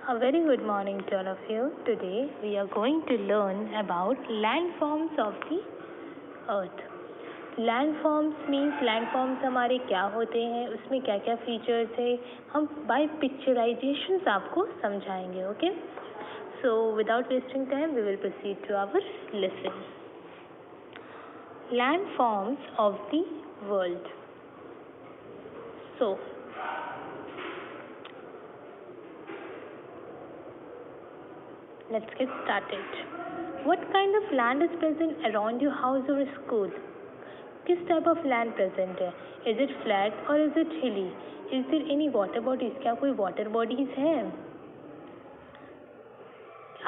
A very good morning to all of you. Today we are going to learn about landforms of the earth. Landforms means landforms हमारे क्या होते हैं, उसमें क्या क्या features है, हम बाय पिक्चराइजेशंस आपको समझाएंगे. Okay, so without wasting time we will proceed to our lesson. Landforms of the world. So let's get started. What kind of land is present around your house or school? किस type of land present है? Is it flat or is it hilly? Is there any water bodies? क्या कोई water bodies हैं?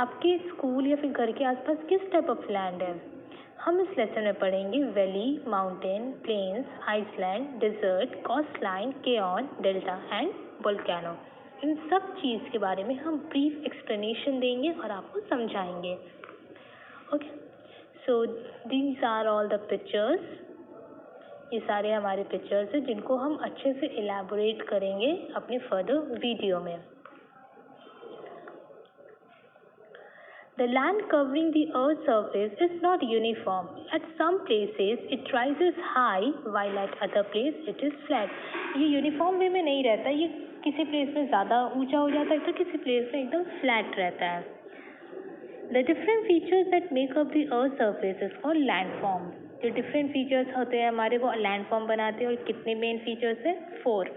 आपके school या फिर घर के आसपास किस टाइप ऑफ लैंड है? हम इस लेसन में पढ़ेंगे valley, mountain, plains, island, desert, coastline, canyon, delta and volcano. इन सब चीज़ के बारे में हम ब्रीफ एक्सप्लेनेशन देंगे और आपको समझाएंगे. Okay, so these are all the pictures. ये सारे हमारे पिक्चर्स हैं जिनको हम अच्छे से इलैबोरेट करेंगे अपने फर्दर वीडियो में. The land covering the Earth's surface is not uniform. At some places it rises high, while at other place it is flat. ये यूनिफॉर्म वे में नहीं रहता, ये किसी प्लेस में ज़्यादा ऊंचा हो जाता है तो किसी प्लेस में एकदम फ्लैट रहता है. The different features that make up the Earth's surface is called landform. जो डिफरेंट फीचर्स होते हैं हमारे वो लैंडफॉर्म बनाते हैं. और कितने मेन फीचर्स हैं? 4.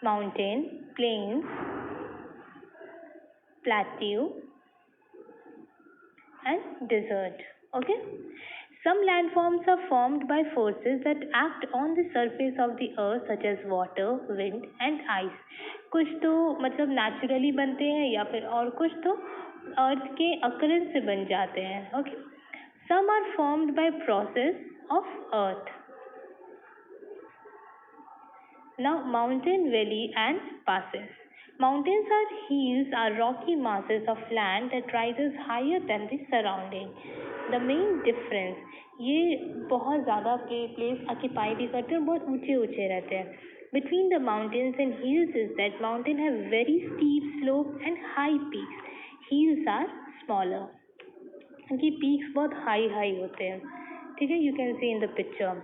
Mountain, plains, plateau and desert. Okay, some landforms are formed by forces that act on the surface of the earth such as water, wind and ice. कुछ तो मतलब नेचुरली बनते हैं या फिर और कुछ तो अर्थ के अकरेंस से बन जाते हैं. Okay, some are formed by process of earth. Now mountain, valley and passes. Mountains are hills or rocky masses of land that rises higher than the surrounding. The main difference, ये बहुत ज़्यादा place occupy भी करते हैं और बहुत ऊंचे ऊंचे रहते हैं. Between the mountains and hills is that mountain have very steep slope and high peaks. Hills are smaller. इनकी peaks बहुत high होते हैं. ठीक है, you can see in the picture.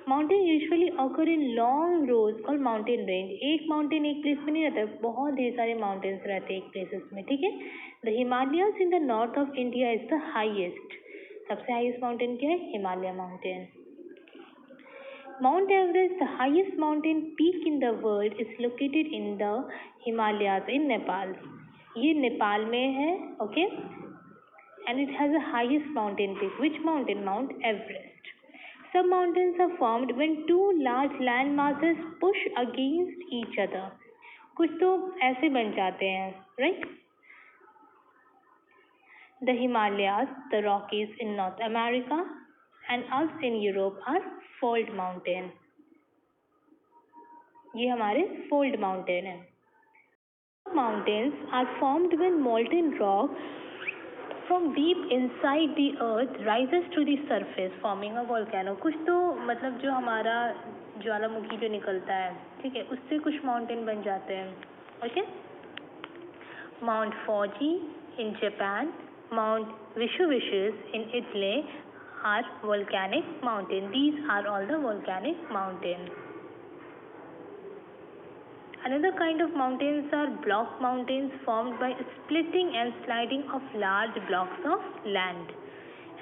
Mountain usually occur in long rows और mountain range. एक mountain एक place में नहीं रहता है, बहुत ढेर सारे माउंटेन्स रहते हैं एक प्लेसेस में. ठीक है, the Himalayas in the north of India is the highest. सबसे हाईएस्ट माउंटेन क्या है? Himalaya mountain. Mount Everest, the highest mountain peak in the world, is located in the Himalayas in Nepal. ये नेपाल में है. Okay, and it has the highest mountain peak. Which mountain? Mount Everest. Some mountains are formed when two large land masses push against each other. कुछ तो ऐसे बन जाते हैं, right? The Himalayas, the Rockies in North America, and Alps in Europe are fold mountain. ये हमारे fold mountain हैं. Mountains are formed when molten rock from deep inside the earth rises to the surface forming a volcano. कुछ तो मतलब जो हमारा ज्वालामुखी जो निकलता है, ठीक है, उससे कुछ माउंटेन बन जाते हैं. Okay, mount Fuji in Japan, mount Vesuvius in Italy are volcanic mountain. These are all the volcanic mountain. Another kind of mountains are block mountains formed by splitting and sliding of large blocks of land.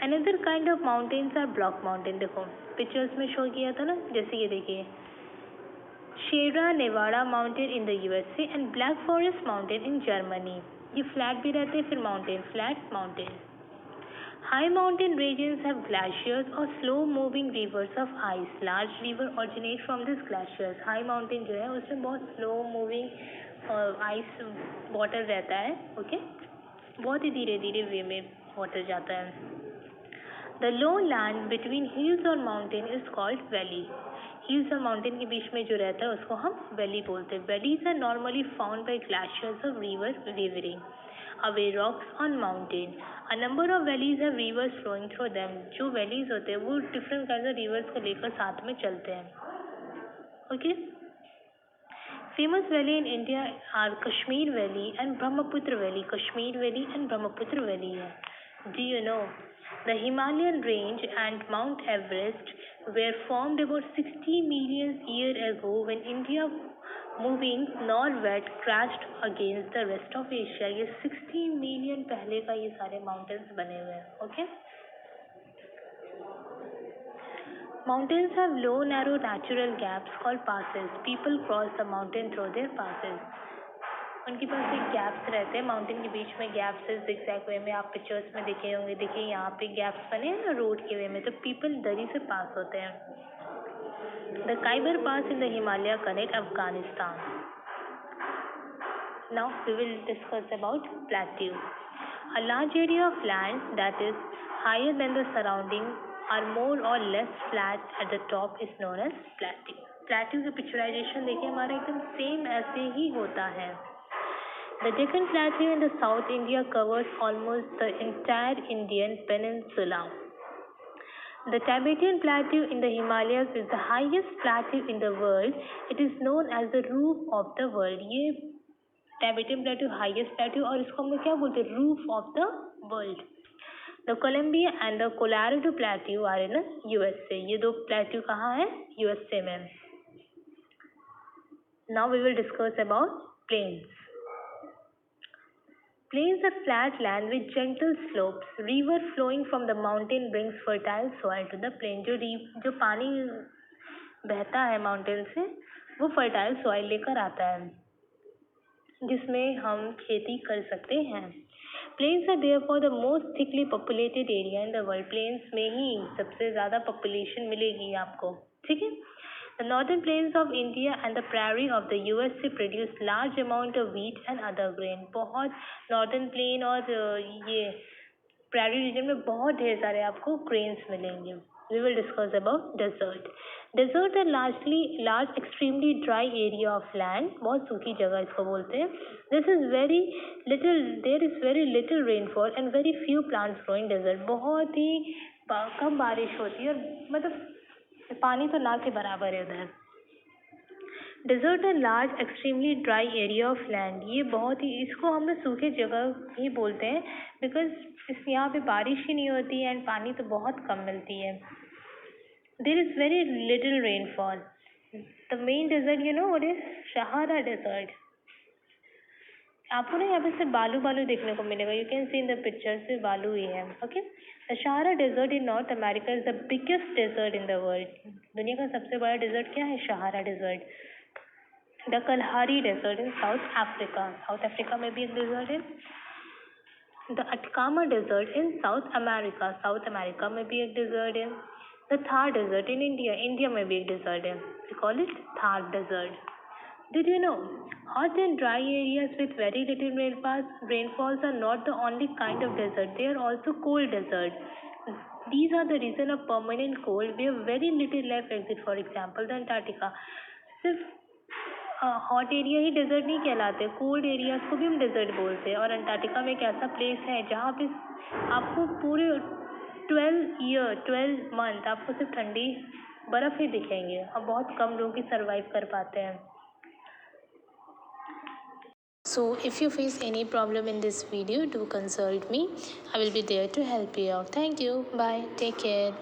Another kind of mountains are block mountain. देखो pictures में show किया था ना, जैसे ये देखिए, Sierra Nevada mountain in the USA and Black Forest mountain in Germany. ये flat भी रहते हैं, फिर mountain, flat mountain. High mountain regions have glaciers or slow-moving rivers of ice. Large river originate from these glaciers. High mountain जो है उसमें बहुत slow-moving ice water रहता है. ओके, बहुत ही धीरे धीरे वे में water जाता है. The low land between hills or mountain is called valley. Hills और mountain के बीच में जो रहता है उसको हम valley बोलते हैं. Valleys are normally found by glaciers of rivers rivering away rocks on mountain. A number of valleys have rivers flowing through them. जो valleys होते हैं वो different kinds of rivers को लेकर साथ में चलते हैं. Okay? Famous valley in India are Kashmir Valley and Brahmaputra Valley. Kashmir Valley and Brahmaputra Valley है. Do you know? The Himalayan range and Mount Everest were formed about 60 million years ago when India moving northward crashed against the rest of Asia. ये 60 million पहले का ये सारे mountains बने हुए हैं. Okay? Mountains have low, narrow natural gaps called passes. People cross the mountain through their passes. उनके पास एक गैप्स रहते हैं माउंटेन के बीच में गैप्स है zigzag वे में आप पिक्चर्स में देखे होंगे. देखिए यहाँ पे गैप्स बने हैं ना रोड के वे में तो पीपल दरी से पास होते हैं. The काइबर pass in the Himalaya connect Afghanistan. Now we will discuss about plateau. A large area of land that is higher than the surrounding are more or less flat at the top is known as plateau. Plateau का picturisation देखिए हमारा एकदम same ऐसे ही होता है. The Deccan Plateau in the South India covers almost the entire Indian peninsula. The Tibetan Plateau in the Himalayas is the highest plateau in the world. It is known as the roof of the world. ये Tibetan Plateau highest plateau और इसको हम लोग क्या बोलते हैं roof of the world. The Columbia and the Colorado Plateau are in USA. ये दो plateau कहाँ है? USA में. Now we will discuss about plains. Plains are flat land with gentle slopes. River flowing from the mountain brings fertile soil to the plain. जो पानी बहता है mountain से वो फर्टाइल सॉइल लेकर आता है जिसमें हम खेती कर सकते हैं. Plains are therefore the most thickly populated area in the world. Plains में ही सबसे ज़्यादा population मिलेगी आपको. ठीक है. The northern plains of India and the prairie of the USA produce large amount of wheat and other grain. बहुत northern plain और ये prairie region में बहुत ढेर सारे आपको grains मिलेंगे. We will discuss about desert. Desert are large extremely dry area of land. बहुत सूखी जगह इसको बोलते हैं. There is very little rainfall and very few plants grow in desert. बहुत ही कम बारिश होती है और मतलब पानी तो ना के बराबर है उधर. Desert a large extremely dry area of land. ये बहुत ही इसको हम लोग सूखे जगह ही बोलते हैं because यहाँ पे बारिश ही नहीं होती है एंड पानी तो बहुत कम मिलती है. There is very little rainfall. The main desert you know what is Sahara Desert. आपको ना यहाँ पे सिर्फ बालू देखने को मिलेगा. You can see in the picture सिर्फ बालू ही है. Okay. The Sahara Desert in North America is the biggest desert in the world. दुनिया का सबसे बड़ा desert क्या है? Sahara Desert. The Kalahari Desert in South Africa. South Africa में भी एक desert है. The Atacama Desert in South America. South America में भी एक desert है. The Thar Desert in India. India में भी एक desert है. We call it Thar Desert. Did you know? Hot and dry areas with very little rainfalls are not the only kind of desert. They are also cold deserts. These are the region of permanent cold where very little life exists. For example, the Antarctica. सिर्फ hot area ही desert नहीं कहलाते. Cold areas को भी हम desert बोलते हैं. और Antarctica में एक ऐसा प्लेस है जहाँ पे आपको पूरे 12 मंथ आपको सिर्फ ठंडी बर्फ़ ही दिखेंगे और बहुत कम लोग ही सर्वाइव कर पाते हैं. So if you face any problem in this video, do consult me. I will be there to help you out. Thank you. Bye. Take care.